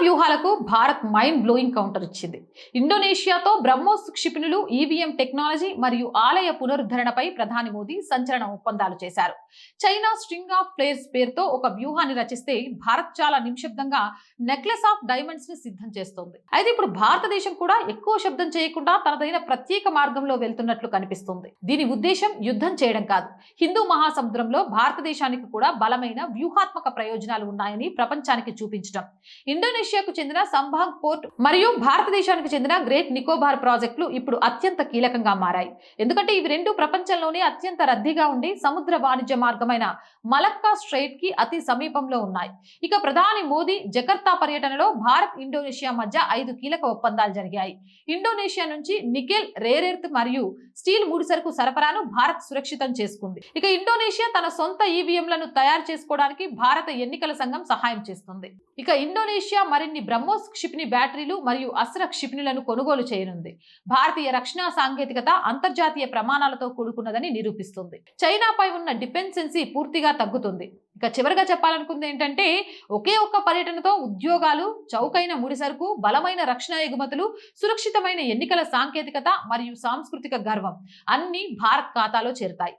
వ్యూహాలకు Bharat mind blowing counter ఇచ్చింది. ఇండోనేషియాతో బ్రహ్మోస్ క్షిపణులు, EVM technology మరియు ఆలయ పునరుద్ధరణపై ప్రధాని మోదీ సంచలన ఒప్పందాలు చేశారు. చైనా స్ట్రింగ్ ఆఫ్ ప్లేయర్స్ పేరుతో ఒక వ్యూహాన్ని రచిస్తే భారత్ చాలా నిమిషబ్దంగా నెక్లెస్ ఆఫ్ డైమండ్స్ ని సిద్ధం చేస్తోంది. అయితే ఇప్పుడు భారతదేశం కూడా ఎక్కువ శబ్దం చేయకుండా తనదైన ప్రత్యేక మార్గంలో వెళ్తున్నట్లు కనిపిస్తుంది. దీని ఉద్దేశం యుద్ధం చేయడం కాదు, హిందూ మహాసముద్రంలో భారతదేశానికి కూడా బలమైన వ్యూహాత్మక ప్రయోజనాలు ఉన్నాయని ప్రపంచానికి చూపించడం. ఇండోనేషియాకు చెందిన సంభాగ్ పోర్ట్ మరియు భారతదేశానికి చెందిన గ్రేట్ నికోబార్ ప్రాజెక్టులు ఇప్పుడు అత్యంత కీలకంగా మారాయి. ఎందుకంటే ఇవి రెండు ప్రపంచంలోనే అత్యంత రద్దీగా ఉండి సముద్ర వాణిజ్య మార్గమైన మలక్కా స్ట్రైట్ కి అతి సమీపంలో ఉన్నాయి. ఇక ప్రధాని మోదీ జకర్తా పర్యటనలో భారత్ ఇండోనేషియా మధ్య 5 కీలక ఒప్పందాలు జరిగాయి. ఇండోనేషియా నుంచి నికెల్, రేర్ ఎర్త్ మరియు స్టీల్ ముడిసరుకు సరఫరాను భారత్ సురక్షితం చేసుకుంది. ఇక ఇండోనేషియా తన సొంత ఈవీఎంలను తయారు చేసుకోవడానికి భారత ఎన్నికల సంఘం సహాయం చేస్తుంది. ఇక ఇండోనేషియా మరిన్ని బ్రహ్మోస్ క్షిపణి బ్యాటరీలు మరియు అస్త్ర క్షిపణులను కొనుగోలు చేయనుంది. భారతీయ రక్షణ సాంకేతికత అంతర్జాతీయ ప్రమాణాలతో కూడుకున్నదని నిరూపిస్తుంది. చైనాపై ఉన్న డిపెండెన్సీ పూర్తిగా తగ్గుతుంది. ఇక చివరిగా చెప్పాలనుకుంది ఏంటంటే, ఒకే ఒక్క పర్యటనతో ఉద్యోగాలు, చౌకైన ముడిసరుకు, బలమైన రక్షణ ఎగుమతులు, సురక్షితమైన ఎన్నికల సాంకేతికత మరియు సాంస్కృతిక గర్వం అన్ని భారత్ ఖాతాలో చేరుతాయి.